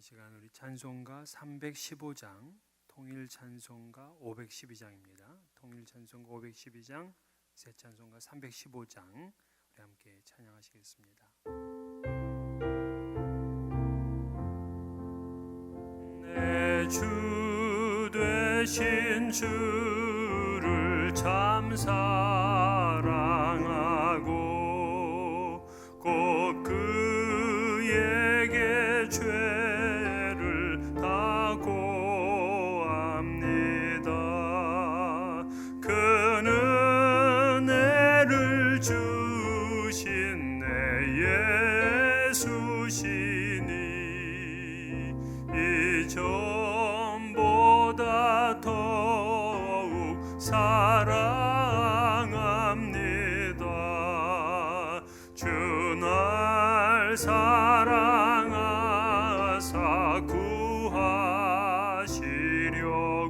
시간 우리 찬송가 315장, 통일 찬송가 512장입니다. 통일 찬송가 512장, 새 찬송가 315장 우리 함께 찬양하시겠습니다. 내 주 되신 주를 참 사랑하고 꼭 그에게 죄를 다 고합니다. 그는 은혜를 주신 내 예수시니 이전보다 더욱 사랑합니다. 주 날 사랑하사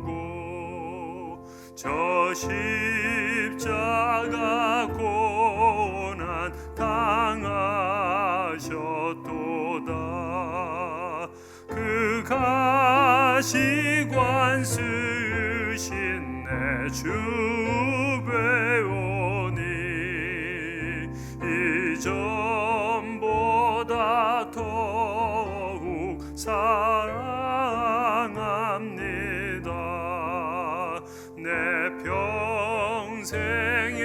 구하시려고 저 십자가 고난 당하셨도다. 그 가시관 쓰신 내 주 배우니 이전보다 더욱 사랑합니다. 내 평생에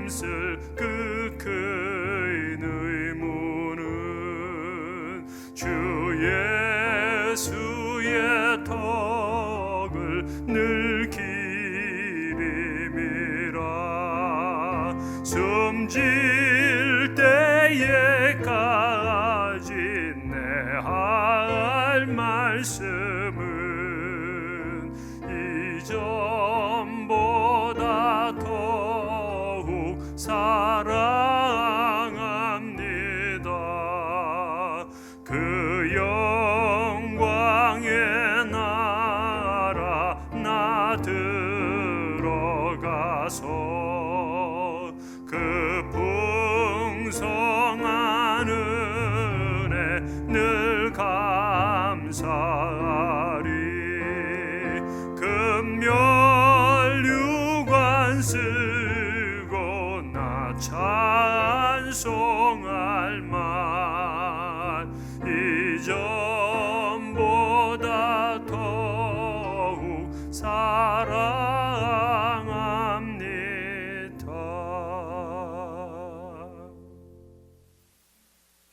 힘쓸 그 큰 의무는 주 예수의 덕을 늘 기림이라. 숨질 때에까지 내 할 말씀은 이전보다 더욱 사랑합니다. 그 영광의 나라 나 들어가서 그 풍성한 은혜 늘 감사하리. 금멸류관 쓰고 나 찬송할 만 이전보다 더욱 사랑합니다.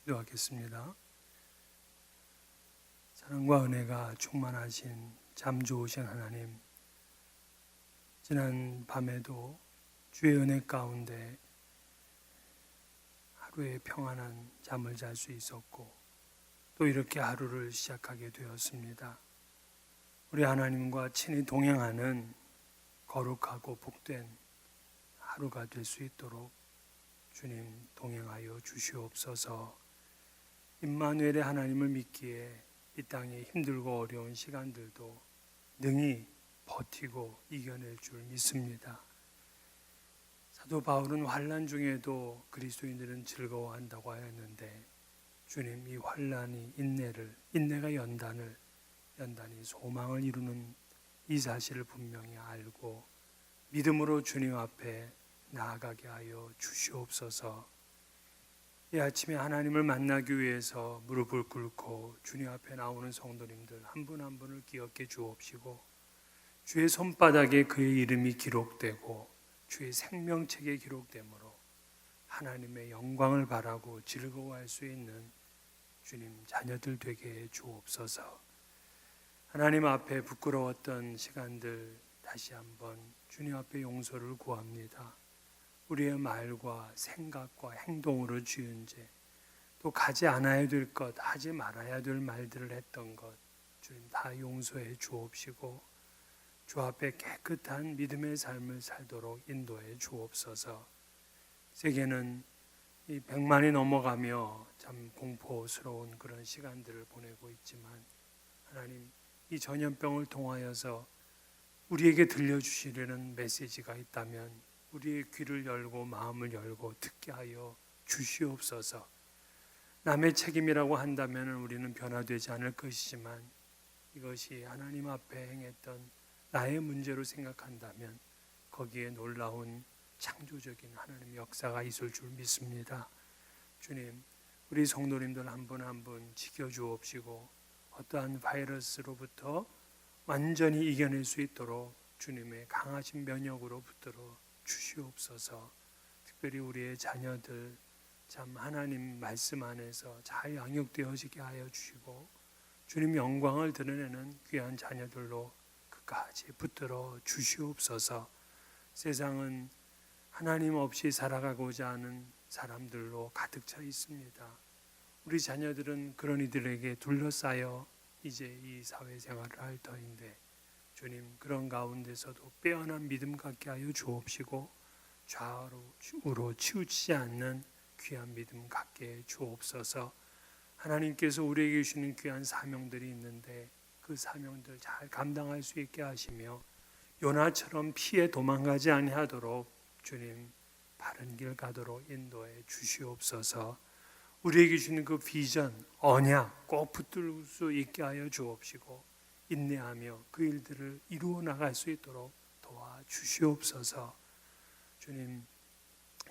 기도하겠습니다. 사랑과 은혜가 충만하신 참 좋으신 하나님, 지난 밤에도 주의 은혜 가운데 하루의 평안한 잠을 잘 수 있었고 또 이렇게 하루를 시작하게 되었습니다. 우리 하나님과 친히 동행하는 거룩하고 복된 하루가 될 수 있도록 주님 동행하여 주시옵소서. 임마누엘의 하나님을 믿기에 이 땅의 힘들고 어려운 시간들도 능히 버티고 이겨낼 줄 믿습니다. 사도 바울은 환난 중에도 그리스도인들은 즐거워한다고 하였는데 주님, 이 환난이 인내가 연단이 소망을 이루는 이 사실을 분명히 알고 믿음으로 주님 앞에 나아가게 하여 주시옵소서. 이 아침에 하나님을 만나기 위해서 무릎을 꿇고 주님 앞에 나오는 성도님들 한 분 한 분을 기억해 주옵시고 주의 손바닥에 그의 이름이 기록되고 주의 생명책에 기록되므로 하나님의 영광을 바라고 즐거워할 수 있는 주님 자녀들 되게 해 주옵소서. 하나님 앞에 부끄러웠던 시간들 다시 한번 주님 앞에 용서를 구합니다. 우리의 말과 생각과 행동으로 지은 죄, 또 가지 않아야 될 것, 하지 말아야 될 말들을 했던 것 주님 다 용서해 주옵시고 주 앞에 깨끗한 믿음의 삶을 살도록 인도해 주옵소서. 세계는 이 100만이 넘어가며 참 공포스러운 그런 시간들을 보내고 있지만 하나님, 이 전염병을 통하여서 우리에게 들려주시려는 메시지가 있다면 우리의 귀를 열고 마음을 열고 듣게 하여 주시옵소서. 남의 책임이라고 한다면 우리는 변화되지 않을 것이지만 이것이 하나님 앞에 행했던 나의 문제로 생각한다면 거기에 놀라운 창조적인 하나님의 역사가 있을 줄 믿습니다. 주님, 우리 성도님들 한 분 한 분 지켜주옵시고 어떠한 바이러스로부터 완전히 이겨낼 수 있도록 주님의 강하신 면역으로 붙들어 주시옵소서. 특별히 우리의 자녀들 참 하나님 말씀 안에서 잘 양육되어지게 하여 주시고 주님 영광을 드러내는 귀한 자녀들로 끝까지 붙들어 주시옵소서. 세상은 하나님 없이 살아가고자 하는 사람들로 가득 차 있습니다. 우리 자녀들은 그런 이들에게 둘러싸여 이제 이 사회생활을 할 터인데 주님 그런 가운데서도 빼어난 믿음 갖게 하여 주옵시고 좌우로 치우치지 않는 귀한 믿음 갖게 주옵소서. 하나님께서 우리에게 주시는 귀한 사명들이 있는데 그 사명들 잘 감당할 수 있게 하시며 요나처럼 피해 도망가지 아니하도록 주님 바른 길 가도록 인도해 주시옵소서. 우리에게 주는 그 비전, 언약 꼭 붙들 수 있게 하여 주옵시고 인내하며 그 일들을 이루어 나갈 수 있도록 도와주시옵소서. 주님,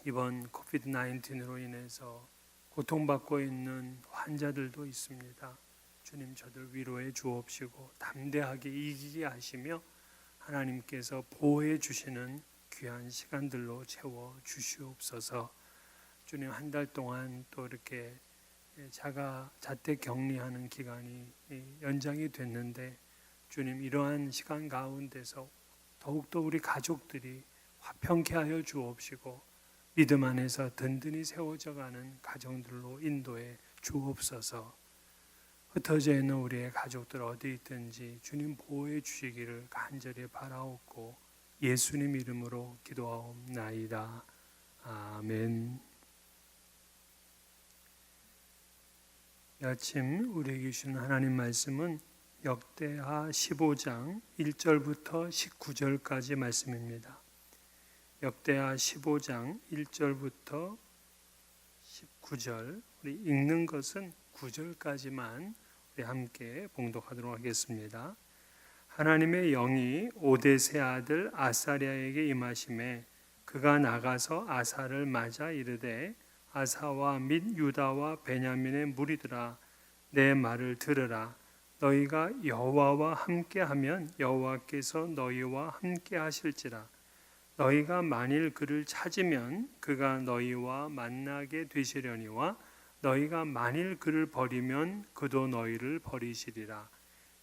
이번 코비드-19으로 인해서 고통받고 있는 환자들도 있습니다. 주님, 저들 위로해 주옵시고 담대하게 이기게 하시며 하나님께서 보호해 주시는 귀한 시간들로 채워 주시옵소서. 주님, 한 달 동안 또 이렇게 자택 격리하는 기간이 연장이 됐는데 주님 이러한 시간 가운데서 더욱더 우리 가족들이 화평케 하여 주옵시고 믿음 안에서 든든히 세워져 가는 가정들로 인도해 주옵소서. 흩어져 있는 우리의 가족들 어디 있든지 주님 보호해 주시기를 간절히 바라옵고 예수님 이름으로 기도하옵나이다. 아멘. 이 아침 우리에게 주신 하나님 말씀은 역대하 15장 1절부터 19절까지 말씀입니다. 역대하 15장 1절부터 19절, 우리 읽는 것은 9절까지만 우리 함께 봉독하도록 하겠습니다. 하나님의 영이 오뎃의 아들 아사랴에게 임하심에 그가 나가서 아사를 맞아 이르되 아사와 및 유다와 베냐민의 무리들아 내 말을 들으라. 너희가 여호와와 함께하면 여호와께서 너희와 함께하실지라. 너희가 만일 그를 찾으면 그가 너희와 만나게 되시려니와 너희가 만일 그를 버리면 그도 너희를 버리시리라.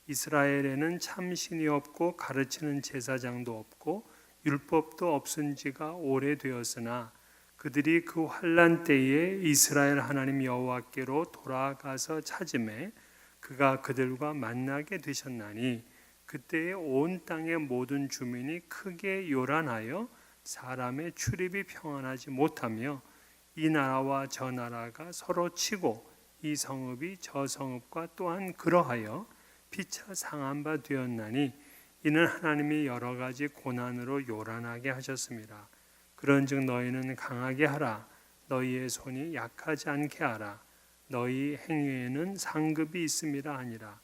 이스라엘에는 참 신이 없고 가르치는 제사장도 없고 율법도 없은 지가 오래되었으나 그들이 그 환난 때에 이스라엘 하나님 여호와께로 돌아가서 찾음에 그가 그들과 만나게 되셨나니 그때에 온 땅의 모든 주민이 크게 요란하여 사람의 출입이 평안하지 못하며 이 나라와 저 나라가 서로 치고 이 성읍이 저 성읍과 또한 그러하여 피차 상한 바 되었나니 이는 하나님이 여러 가지 고난으로 요란하게 하셨습니다. 그런즉 너희는 강하게 하라. 너희의 손이 약하지 않게 하라. 너희 행위에는 상급이 있음이라 하니라.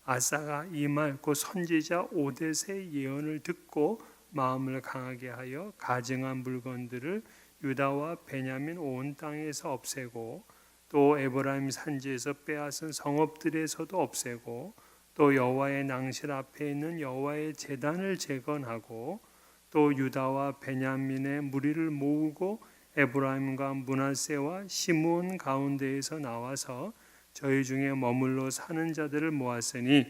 아사가 이 말 곧 선지자 오뎃의 예언을 듣고 마음을 강하게 하여 가증한 물건들을 유다와 베냐민 온 땅에서 없애고 또 에브라임 산지에서 빼앗은 성읍들에서도 없애고 또 여호와의 낭실 앞에 있는 여호와의 제단을 재건하고 또 유다와 베냐민의 무리를 모으고 에브라임과 므낫세와 시므온 가운데에서 나와서 저희 중에 머물러 사는 자들을 모았으니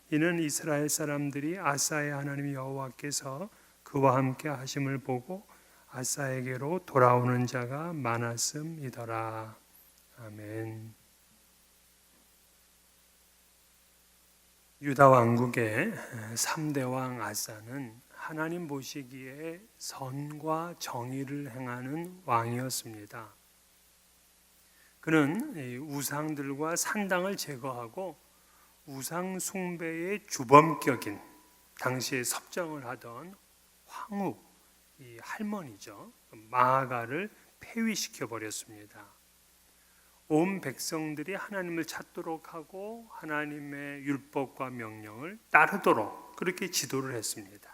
이는 이스라엘 사람들이 아사의 하나님 여호와께서 그와 함께 하심을 보고 아사에게로 돌아오는 자가 많았음이더라. 아멘. 유다 왕국의 3대 왕 아사는 하나님 보시기에 선과 정의를 행하는 왕이었습니다. 그는 우상들과 산당을 제거하고 우상 숭배의 주범격인 당시에 섭정을 하던 황후, 이 할머니죠. 마아가를 폐위시켜 버렸습니다. 온 백성들이 하나님을 찾도록 하고 하나님의 율법과 명령을 따르도록 그렇게 지도를 했습니다.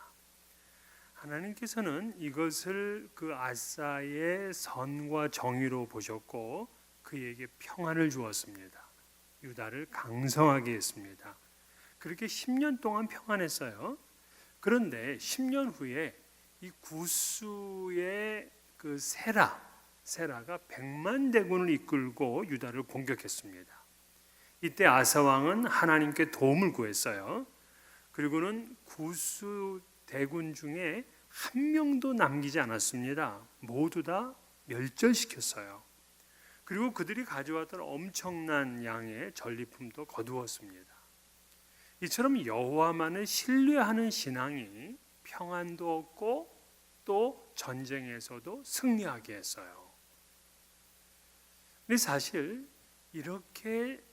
하나님께서는 이것을 그 아사의 선과 정의로 보셨고 그에게 평안을 주었습니다. 유다를 강성하게 했습니다. 그렇게 10년 동안 평안했어요. 그런데 10년 후에 이 구스의 그 세라가 100만 대군을 이끌고 유다를 공격했습니다. 이때 아사 왕은 하나님께 도움을 구했어요. 그리고는 구스 대군 중에 한 명도 남기지 않았습니다. 모두 다 멸절시켰어요. 그리고 그들이 가져왔던 엄청난 양의 전리품도 거두었습니다. 이처럼 여호와만을 신뢰하는 신앙이 평안도 얻고 또 전쟁에서도 승리하게 했어요. 근데 사실 이렇게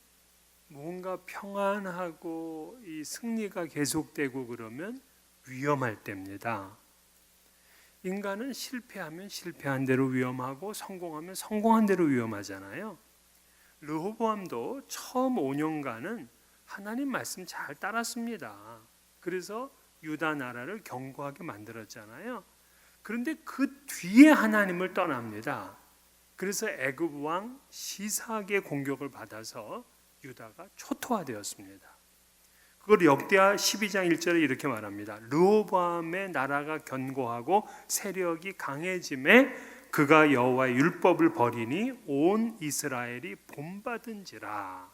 뭔가 평안하고 이 승리가 계속되고 그러면 위험할 때입니다. 인간은 실패하면 실패한 대로 위험하고 성공하면 성공한 대로 위험하잖아요. 르호보암도 처음 5년간은 하나님 말씀 잘 따랐습니다. 그래서 유다 나라를 견고하게 만들었잖아요. 그런데 그 뒤에 하나님을 떠납니다. 그래서 애굽 왕 시삭의 공격을 받아서 유다가 초토화되었습니다. 그걸 역대하 12장 1절에 이렇게 말합니다. 르호보암의 나라가 견고하고 세력이 강해짐에 그가 여호와의 율법을 버리니 온 이스라엘이 본받은지라.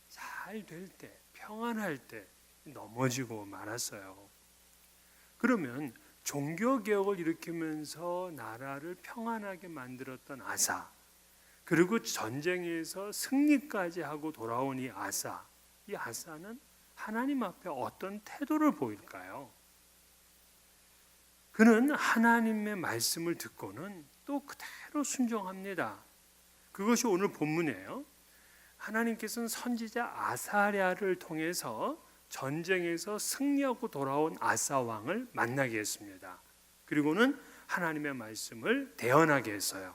잘 될 때, 평안할 때 넘어지고 말았어요. 그러면 종교개혁을 일으키면서 나라를 평안하게 만들었던 아사, 그리고 전쟁에서 승리까지 하고 돌아온 이 아사, 이 아사는 하나님 앞에 어떤 태도를 보일까요? 그는 하나님의 말씀을 듣고는 또 그대로 순종합니다. 그것이 오늘 본문이에요. 하나님께서는 선지자 아사랴를 통해서 전쟁에서 승리하고 돌아온 아사 왕을 만나게 했습니다. 그리고는 하나님의 말씀을 대언하게 했어요.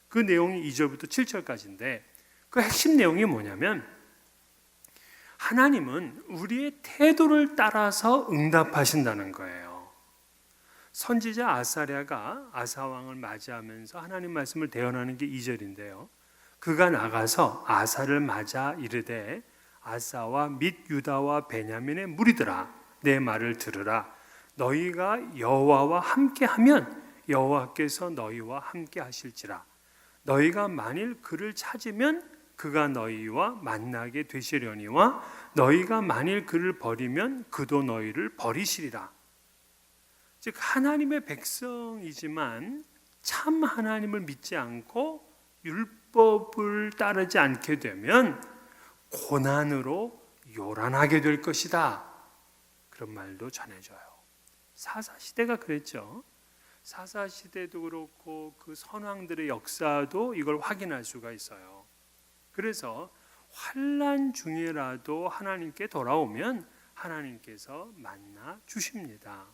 그 내용이 2절부터 7절까지인데 그 핵심 내용이 뭐냐면 하나님은 우리의 태도를 따라서 응답하신다는 거예요. 선지자 아사랴가 아사 왕을 맞이하면서 하나님 말씀을 대언하는 게 2절인데요. 그가 나가서 아사를 맞아 이르되 아사와 및 유다와 베냐민의 무리들아 내 말을 들으라. 너희가 여호와와 함께하면 여호와께서 너희와 함께 하실지라. 너희가 만일 그를 찾으면 그가 너희와 만나게 되시려니와 너희가 만일 그를 버리면 그도 너희를 버리시리라. 즉 하나님의 백성이지만 참 하나님을 믿지 않고 율법을 따르지 않게 되면 고난으로 요란하게 될 것이다. 그런 말도 전해져요. 사사시대가 그랬죠. 사사시대도 그렇고 그 선왕들의 역사도 이걸 확인할 수가 있어요. 그래서 환난 중에라도 하나님께 돌아오면 하나님께서 만나 주십니다.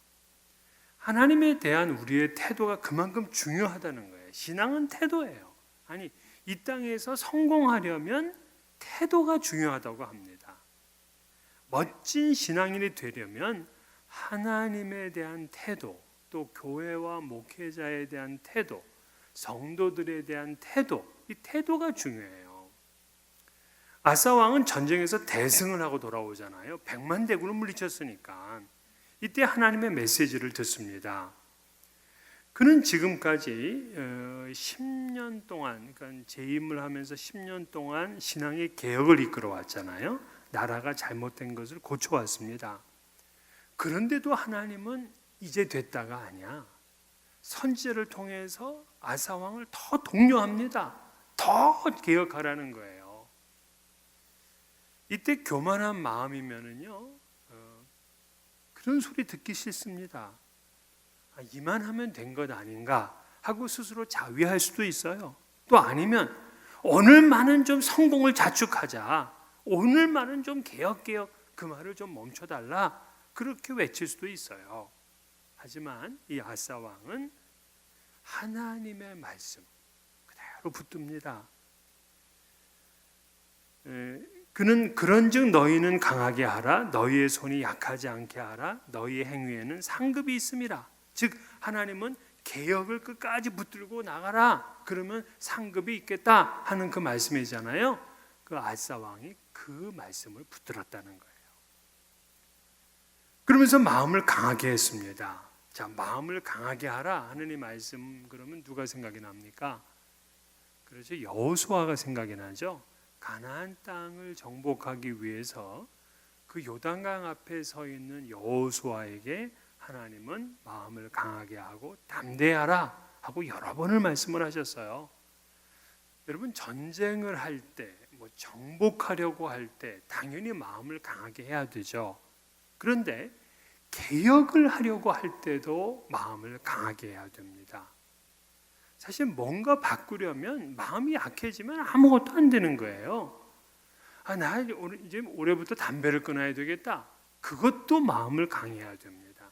하나님에 대한 우리의 태도가 그만큼 중요하다는 거예요. 신앙은 태도예요. 아니, 이 땅에서 성공하려면 태도가 중요하다고 합니다. 멋진 신앙인이 되려면 하나님에 대한 태도, 또 교회와 목회자에 대한 태도, 성도들에 대한 태도, 이 태도가 중요해요. 아사 왕은 전쟁에서 대승을 하고 돌아오잖아요. 100만 대군을 물리쳤으니까 이때 하나님의 메시지를 듣습니다. 그는 지금까지 10년 동안, 그러니까 재임을 하면서 10년 동안 신앙의 개혁을 이끌어 왔잖아요. 나라가 잘못된 것을 고쳐왔습니다. 그런데도 하나님은 이제 됐다가 아니야. 선지자를 통해서 아사 왕을 더 독려합니다. 더 개혁하라는 거예요. 이때 교만한 마음이면은요, 그런 소리 듣기 싫습니다. 이만하면 된 것 아닌가 하고 스스로 자위할 수도 있어요. 또 아니면 오늘만은 좀 성공을 자축하자, 오늘만은 좀 개혁 그 말을 좀 멈춰달라, 그렇게 외칠 수도 있어요. 하지만 이 아사 왕은 하나님의 말씀 그대로 붙듭니다. 그는 그런즉 너희는 강하게 하라. 너희의 손이 약하지 않게 하라. 너희의 행위에는 상급이 있음이라. 즉 하나님은 개혁을 끝까지 붙들고 나가라. 그러면 상급이 있겠다 하는 그 말씀이잖아요. 그 아사 왕이 그 말씀을 붙들었다는 거예요. 그러면서 마음을 강하게 했습니다. 자, 마음을 강하게 하라 하는 이 말씀, 그러면 누가 생각이 납니까? 그렇죠. 여호수아가 생각이 나죠. 가나안 땅을 정복하기 위해서 그 요단강 앞에 서 있는 여호수아에게 하나님은 마음을 강하게 하고 담대하라 하고 여러 번을 말씀을 하셨어요. 여러분, 전쟁을 할 때, 정복하려고 할 때 당연히 마음을 강하게 해야 되죠. 그런데 개혁을 하려고 할 때도 마음을 강하게 해야 됩니다. 사실 뭔가 바꾸려면 마음이 약해지면 아무것도 안 되는 거예요. 나 이제 올해부터 담배를 끊어야 되겠다. 그것도 마음을 강해야 됩니다.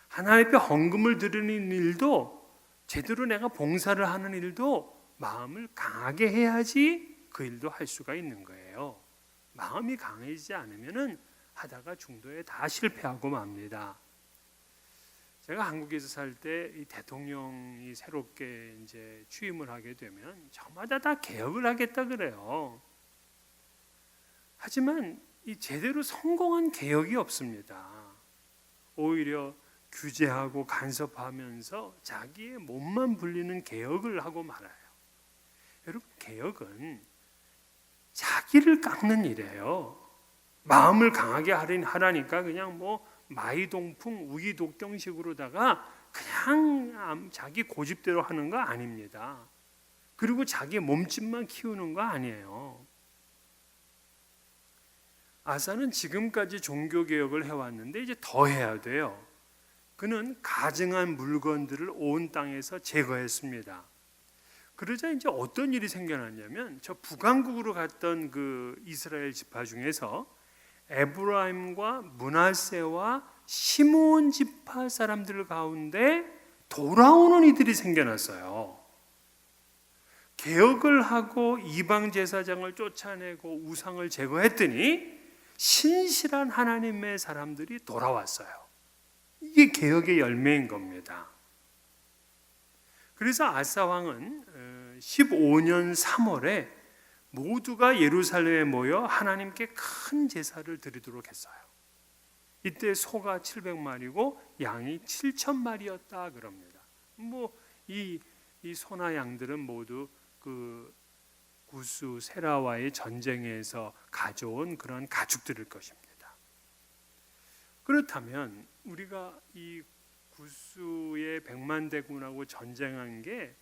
하나님 앞에 헌금을 드리는 일도, 제대로 내가 봉사를 하는 일도 마음을 강하게 해야지 그 일도 할 수가 있는 거예요. 마음이 강해지지 않으면은 하다가 중도에 다 실패하고 맙니다. 제가 한국에서 살 때 이 대통령이 새롭게 이제 취임을 하게 되면 저마다 다 개혁을 하겠다 그래요. 하지만 이 제대로 성공한 개혁이 없습니다. 오히려 규제하고 간섭하면서 자기의 몸만 불리는 개혁을 하고 말아요. 여러분, 개혁은 자기를 깎는 일이에요. 마음을 강하게 하라니까 그냥 마이동풍 우이독경식으로다가 그냥 자기 고집대로 하는 거 아닙니다. 그리고 자기 몸집만 키우는 거 아니에요. 아사는 지금까지 종교개혁을 해왔는데 이제 더 해야 돼요. 그는 가증한 물건들을 온 땅에서 제거했습니다. 그러자 이제 어떤 일이 생겨났냐면, 저 북왕국으로 갔던 그 이스라엘 지파 중에서 에브라임과 므낫세와 시므온 지파 사람들 가운데 돌아오는 이들이 생겨났어요. 개혁을 하고 이방 제사장을 쫓아내고 우상을 제거했더니 신실한 하나님의 사람들이 돌아왔어요. 이게 개혁의 열매인 겁니다. 그래서 아사 왕은 15년 3월에 모두가 예루살렘에 모여 하나님께 큰 제사를 드리도록 했어요. 이때 소가 700마리고 양이 7,000마리였다 그럽니다. 이 소나 양들은 모두 그 구스 세라와의 전쟁에서 가져온 그런 가축들일 것입니다. 그렇다면 우리가 이 구스의 100만 대군하고 전쟁한 게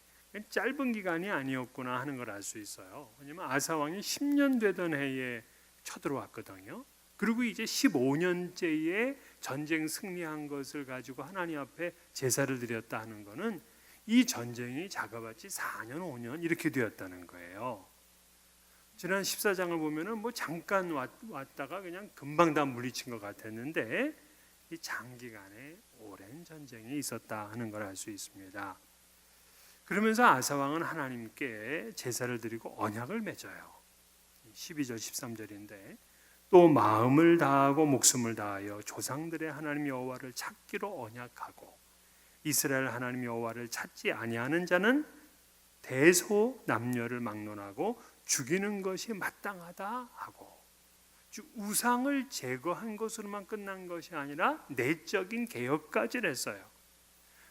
짧은 기간이 아니었구나 하는 걸 알 수 있어요. 왜냐하면 아사 왕이 10년 되던 해에 쳐들어왔거든요. 그리고 이제 15년째에 전쟁 승리한 것을 가지고 하나님 앞에 제사를 드렸다 하는 것은 이 전쟁이 작아봤지 4년 5년 이렇게 되었다는 거예요. 지난 14장을 보면은 잠깐 왔다가 그냥 금방 다 물리친 것 같았는데 이 장기간의 오랜 전쟁이 있었다 하는 걸 알 수 있습니다. 그러면서 아사 왕은 하나님께 제사를 드리고 언약을 맺어요. 12절 13절인데 또 마음을 다하고 목숨을 다하여 조상들의 하나님 여호와를 찾기로 언약하고 이스라엘 하나님 여호와를 찾지 아니하는 자는 대소 남녀를 막론하고 죽이는 것이 마땅하다 하고, 우상을 제거한 것으로만 끝난 것이 아니라 내적인 개혁까지 했어요.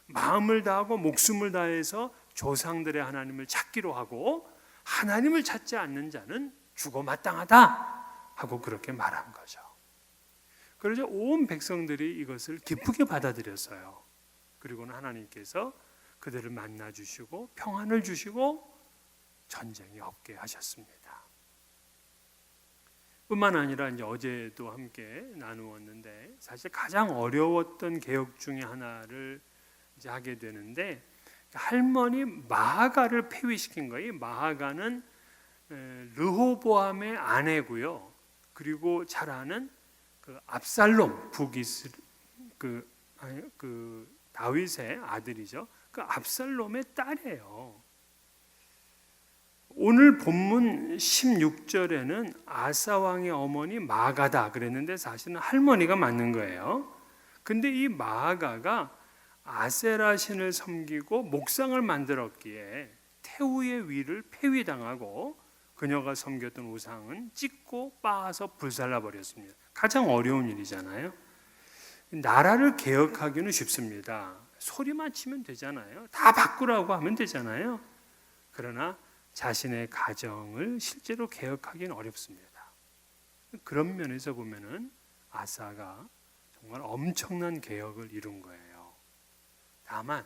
마음을 다하고 목숨을 다해서 조상들의 하나님을 찾기로 하고 하나님을 찾지 않는 자는 죽어 마땅하다 하고 그렇게 말한 거죠. 그러자 온 백성들이 이것을 기쁘게 받아들였어요. 그리고는 하나님께서 그들을 만나 주시고 평안을 주시고 전쟁이 없게 하셨습니다. 뿐만 아니라 이제 어제도 함께 나누었는데 사실 가장 어려웠던 개혁 중에 하나를 이제 하게 되는데, 할머니 마하가를 폐위시킨 거예요. 마하가는 르호보암의 아내고요. 그리고 잘 아는 그 압살롬 그 다윗의 아들이죠. 그 압살롬의 딸이에요. 오늘 본문 16절에는 아사 왕의 어머니 마가다 그랬는데 사실은 할머니가 맞는 거예요. 근데 이 마가가 아세라 신을 섬기고 목상을 만들었기에 태우의 위를 폐위당하고 그녀가 섬겼던 우상은 찢고 빻아서 불살라 버렸습니다. 가장 어려운 일이잖아요. 나라를 개혁하기는 쉽습니다. 소리만 치면 되잖아요. 다 바꾸라고 하면 되잖아요. 그러나 자신의 가정을 실제로 개혁하기는 어렵습니다. 그런 면에서 보면은 아사가 정말 엄청난 개혁을 이룬 거예요. 다만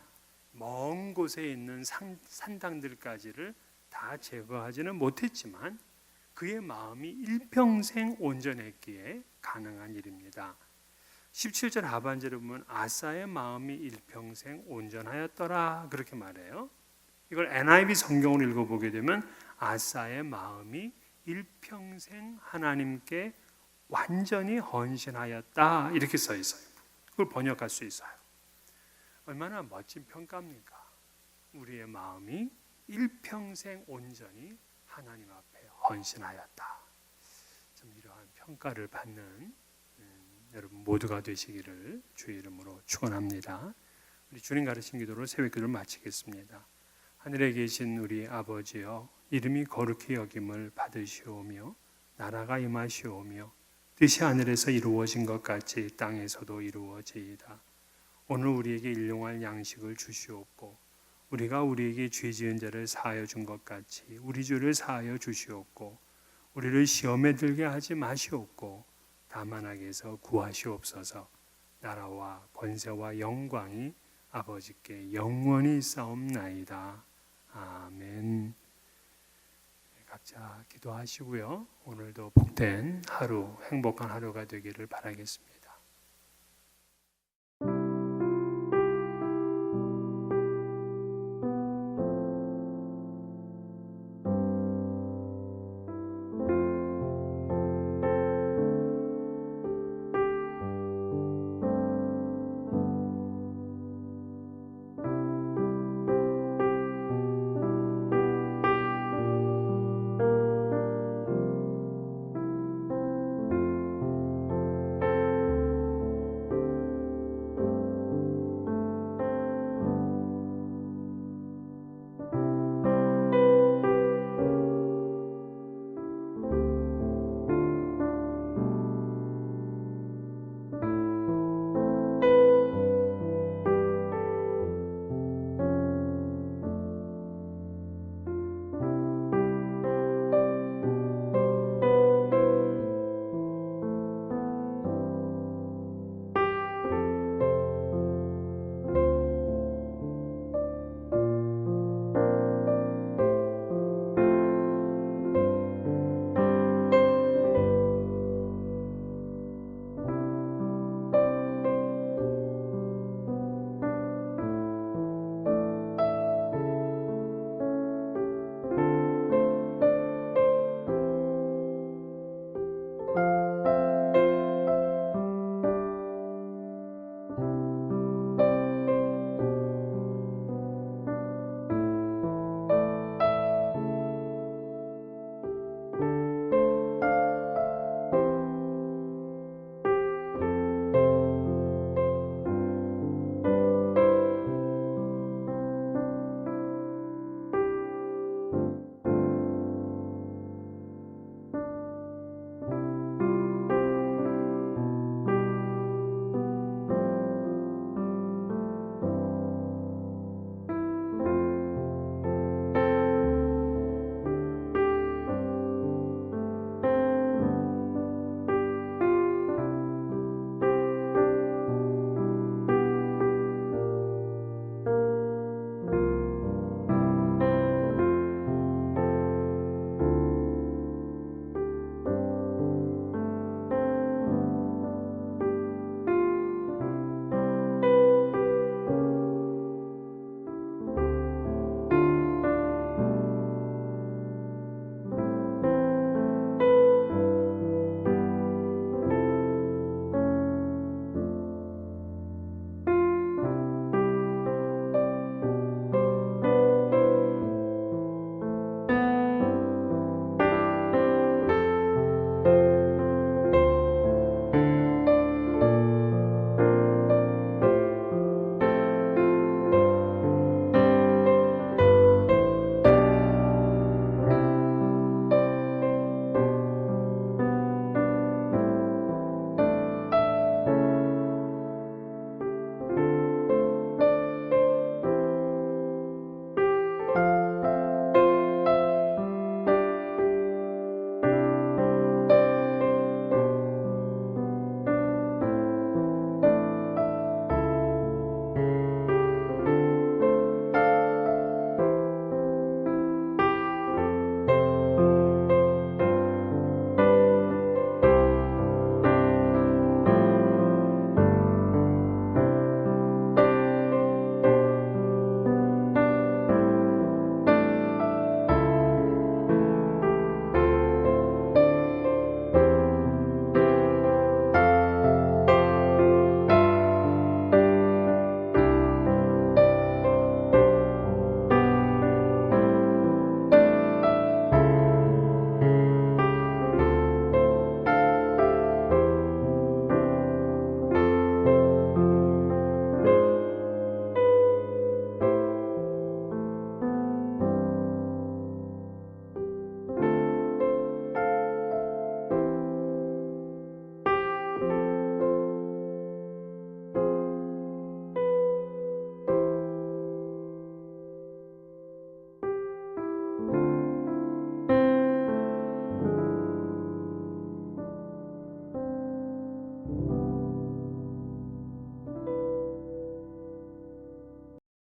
먼 곳에 있는 산당들까지를 다 제거하지는 못했지만 그의 마음이 일평생 온전했기에 가능한 일입니다. 17절 하반절에 보면 아사의 마음이 일평생 온전하였더라 그렇게 말해요. 이걸 NIV 성경으로 읽어보게 되면 아사의 마음이 일평생 하나님께 완전히 헌신하였다 이렇게 써 있어요. 그걸 번역할 수 있어요. 얼마나 멋진 평가입니까? 우리의 마음이 일평생 온전히 하나님 앞에 헌신하였다. 좀 이러한 평가를 받는 여러분 모두가 되시기를 주의 이름으로 축원합니다. 우리 주님 가르친 기도로 새벽 기도를 마치겠습니다. 하늘에 계신 우리 아버지여, 이름이 거룩히 여김을 받으시오며 나라가 임하시오며 뜻이 하늘에서 이루어진 것 같이 땅에서도 이루어지이다. 오늘 우리에게 일용할 양식을 주시옵고 우리가 우리에게 죄 지은 자를 사하여 준 것 같이 우리 죄를 사하여 주시옵고 우리를 시험에 들게 하지 마시옵고 다만 악에서 구하시옵소서. 나라와 권세와 영광이 아버지께 영원히 있사옵나이다. 아멘. 각자 기도하시고요. 오늘도 복된 하루, 행복한 하루가 되기를 바라겠습니다.